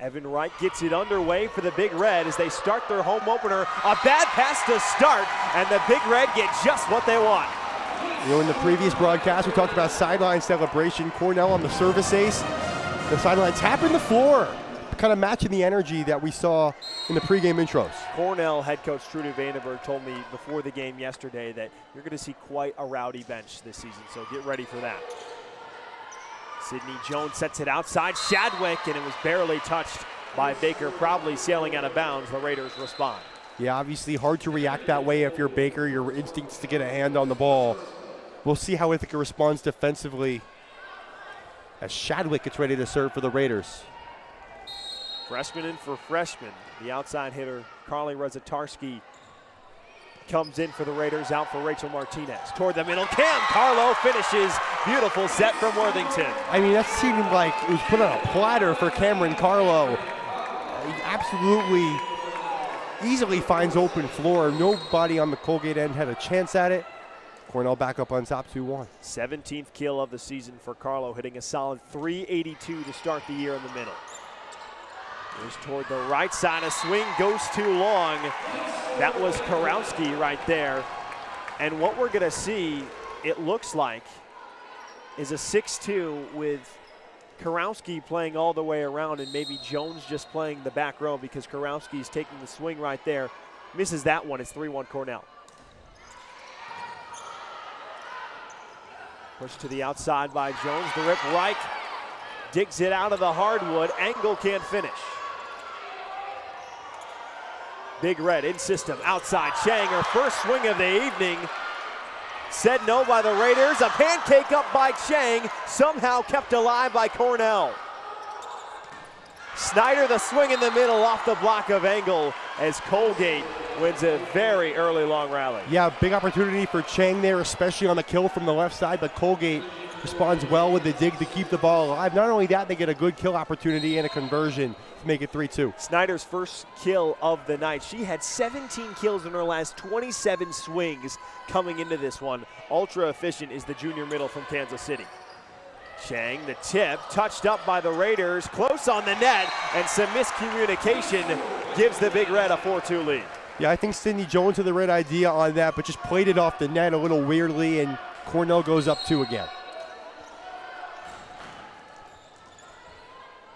Evan Wright gets it underway for the Big Red as they start their home opener. A bad pass to start, and the Big Red get just what they want. You know, in the previous broadcast, we talked about sideline celebration. Cornell on the service ace. The sideline tapping the floor, kind of matching the energy that we saw in the pregame intros. Cornell head coach Trudy Vandenberg told me before the game yesterday that you're going to see quite a rowdy bench this season, so get ready for that. Sydney Jones sets it outside Shadwick, and it was barely touched by Baker, probably sailing out of bounds. The Raiders respond. Yeah, obviously hard to react that way if you're Baker. Your instinct is to get a hand on the ball. We'll see how Ithaca responds defensively as Shadwick gets ready to serve for the Raiders. Freshman in for freshman. The outside hitter, Carly Rezatarski, comes in for the Raiders, out for Rachel Martinez. Toward the middle, Cam Carlo finishes. Beautiful set from Worthington. I mean, that seemed like it was put on a platter for Cameron Carlo. He absolutely easily finds open floor. Nobody on the Colgate end had a chance at it. Cornell back up on top 2-1. 17th kill of the season for Carlo, hitting a solid .382 to start the year in the middle. Goes toward the right side, a swing goes too long. That was Karowski right there. And what we're gonna see, it looks like, is a 6-2 with Karowski playing all the way around and maybe Jones just playing the back row because Karowski's taking the swing right there. Misses that one, it's 3-1 Cornell. Pushed to the outside by Jones. The rip right, digs it out of the hardwood. Angle can't finish. Big Red in system, outside Chang, her first swing of the evening. Said no by the Raiders. A pancake up by Chang, somehow kept alive by Cornell. Snyder the swing in the middle off the block of Angle as Colgate wins a very early long rally. Yeah, big opportunity for Chang there, especially on the kill from the left side, but Colgate responds well with the dig to keep the ball alive. Not only that, they get a good kill opportunity and a conversion to make it 3-2. Snyder's first kill of the night. She had 17 kills in her last 27 swings coming into this one. Ultra efficient is the junior middle from Kansas City. Chang, the tip, touched up by the Raiders, close on the net, and some miscommunication gives the Big Red a 4-2 lead. Yeah, I think Sydney Jones had the right idea on that, but just played it off the net a little weirdly, and Cornell goes up 2 again.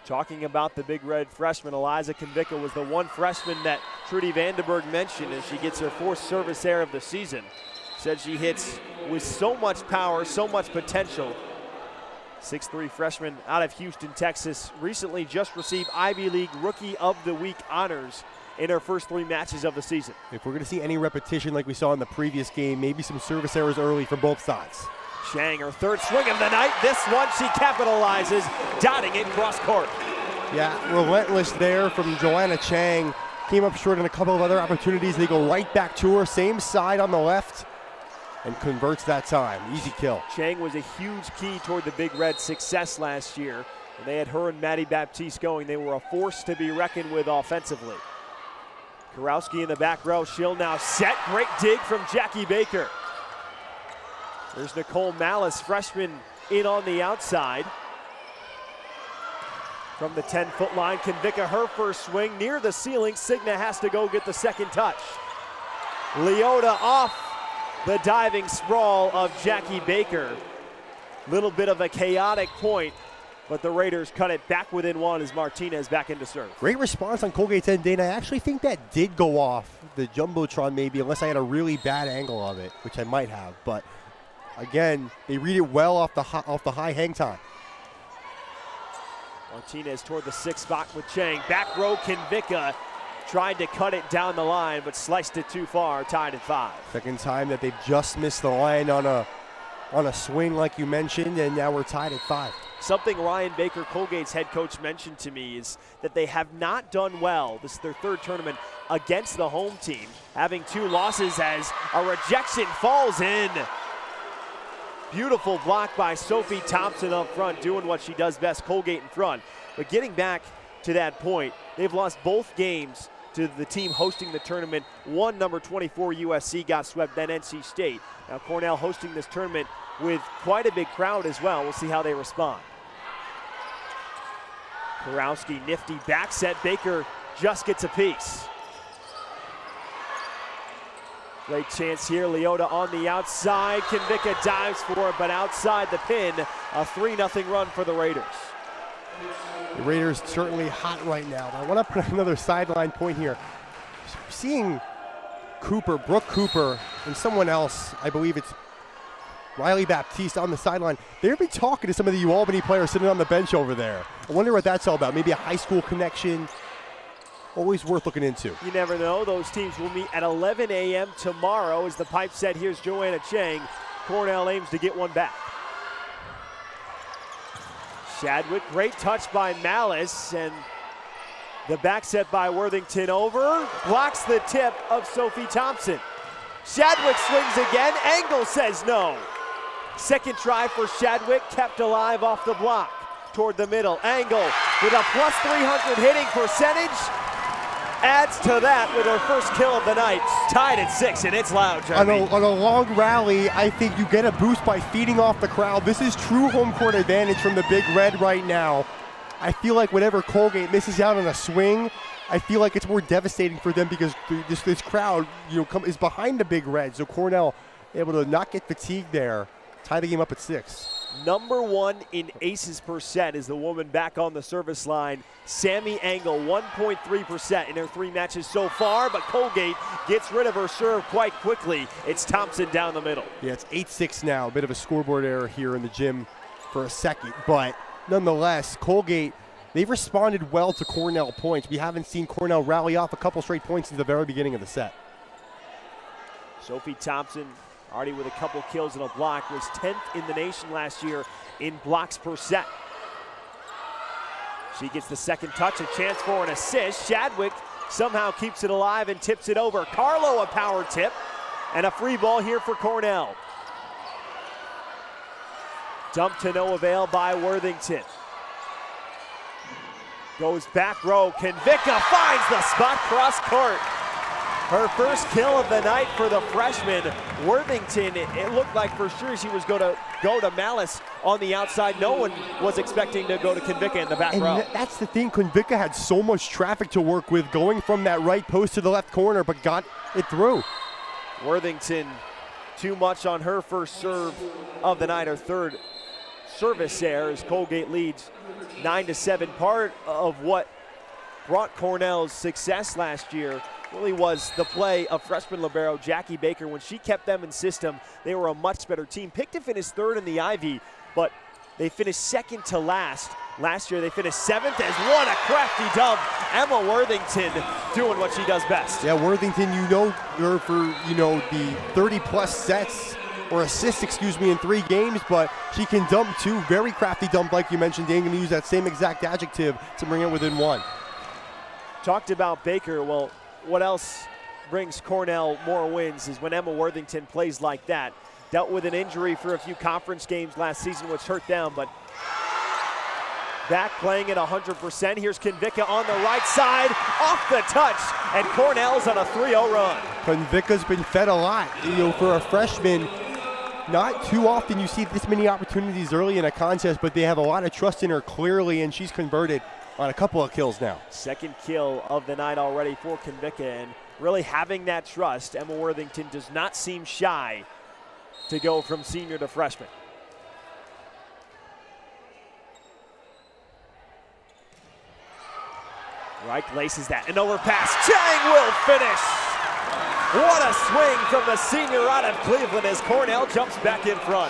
Talking about the Big Red freshman, Eliza Konvicka was the one freshman that Trudy Vandenberg mentioned as she gets her 4th service error of the season. Said she hits with so much power, so much potential. 6'3" freshman out of Houston, Texas, recently just received Ivy League Rookie of the Week honors in her first 3 matches of the season. If we're going to see any repetition like we saw in the previous game, maybe some service errors early for both sides. Chang, her 3rd swing of the night. This one she capitalizes, dotting it cross court. Yeah, relentless there from Joanna Chang. Came up short on a couple of other opportunities. They go right back to her, same side on the left, and converts that time. Easy kill. Chang was a huge key toward the Big Red success last year. When they had her and Maddie Baptiste going, they were a force to be reckoned with offensively. Karowski in the back row. She'll now set. Great dig from Jackie Baker. There's Nicole Malice, freshman, in on the outside. From the 10-foot line, Konvicka, her first swing near the ceiling. Signa has to go get the second touch. Leota off the diving sprawl of Jackie Baker. Little bit of a chaotic point, but the Raiders cut it back within 1 as Martinez back into serve. Great response on Colgate's end, Dana. I actually think that did go off the Jumbotron maybe, unless I had a really bad angle of it, which I might have. But again, they read it well off the high hang time. Martinez toward the 6th spot with Chang. Back row, Konvicka tried to cut it down the line, but sliced it too far, tied at 5. Second time that they've just missed the line on a swing like you mentioned, and now we're tied at 5. Something Ryan Baker, Colgate's head coach, mentioned to me is that they have not done well. This is their 3rd tournament against the home team, having 2 losses as a rejection falls in. Beautiful block by Sophie Thompson up front, doing what she does best, Colgate in front. But getting back to that point, they've lost both games to the team hosting the tournament. One, number 24 USC got swept, then NC State. Now Cornell hosting this tournament with quite a big crowd as well. We'll see how they respond. Kurowski, nifty back set. Baker just gets a piece. Great chance here. Leota on the outside. Konvicka dives for it, but outside the pin. A 3-0 run for the Raiders. The Raiders certainly hot right now. I want to put another sideline point here. Seeing Brooke Cooper, and someone else, I believe it's Riley Baptiste on the sideline. They'll be talking to some of the UAlbany players sitting on the bench over there. I wonder what that's all about. Maybe a high school connection. Always worth looking into. You never know. Those teams will meet at 11 a.m. tomorrow as the pipe set. Here's Joanna Chang. Cornell aims to get one back. Shadwick, great touch by Malice, and the back set by Worthington over. Blocks the tip of Sophie Thompson. Shadwick swings again. Angle says no. Second try for Shadwick, kept alive off the block. Toward the middle. Angle with a plus 300 hitting percentage. Adds to that with her first kill of the night. Tied at 6, and it's loud, Jeremy. On a long rally, I think you get a boost by feeding off the crowd. This is true home court advantage from the Big Red right now. I feel like whenever Colgate misses out on a swing, I feel like it's more devastating for them because this crowd, is behind the Big Red. So Cornell able to not get fatigued there, tie the game up at 6. Number 1 in aces per set is the woman back on the service line. Sammy Angle, 1.3% in her 3 matches so far, but Colgate gets rid of her serve quite quickly. It's Thompson down the middle. Yeah, it's 8-6 now. A bit of a scoreboard error here in the gym for a second, but nonetheless, Colgate, they've responded well to Cornell points. We haven't seen Cornell rally off a couple straight points since the very beginning of the set. Sophie Thompson, already with a couple kills and a block, was 10th in the nation last year in blocks per set. She gets the second touch, a chance for an assist. Shadwick somehow keeps it alive and tips it over. Carlo a power tip, and a free ball here for Cornell. Dump to no avail by Worthington. Goes back row, Konvicka finds the spot cross court. Her first kill of the night for the freshman. Worthington, it looked like for sure she was going to go to Malice on the outside. No one was expecting to go to Konvicka in the back row. That's the thing, Konvicka had so much traffic to work with going from that right post to the left corner, but got it through. Worthington, too much on her first serve of the night, her third service error as Colgate leads 9-7. Part of what brought Cornell's success last year really was the play of freshman libero Jackie Baker. When she kept them in system, they were a much better team. Picked to finish 3rd in the Ivy, but they finished 2nd to last. Last year they finished 7th as what a crafty dump. Emma Worthington doing what she does best. Yeah, Worthington, you know her for, the 30-plus sets or assists, in 3 games, but she can dump too. Very crafty dump, like you mentioned. Dane going to use that same exact adjective to bring it within 1. Talked about Baker. Well, what else brings Cornell more wins is when Emma Worthington plays like that. Dealt with an injury for a few conference games last season, which hurt them, but back playing at 100%. Here's Konvicka on the right side, off the touch, and Cornell's on a 3-0 run. Konvicka's been fed a lot. For a freshman, not too often you see this many opportunities early in a contest, but they have a lot of trust in her clearly, and she's converted on a couple of kills now. Second kill of the night already for Konvicka, and really having that trust, Emma Worthington does not seem shy to go from senior to freshman. Reich laces that, an overpass. Chang will finish. What a swing from the senior out of Cleveland as Cornell jumps back in front.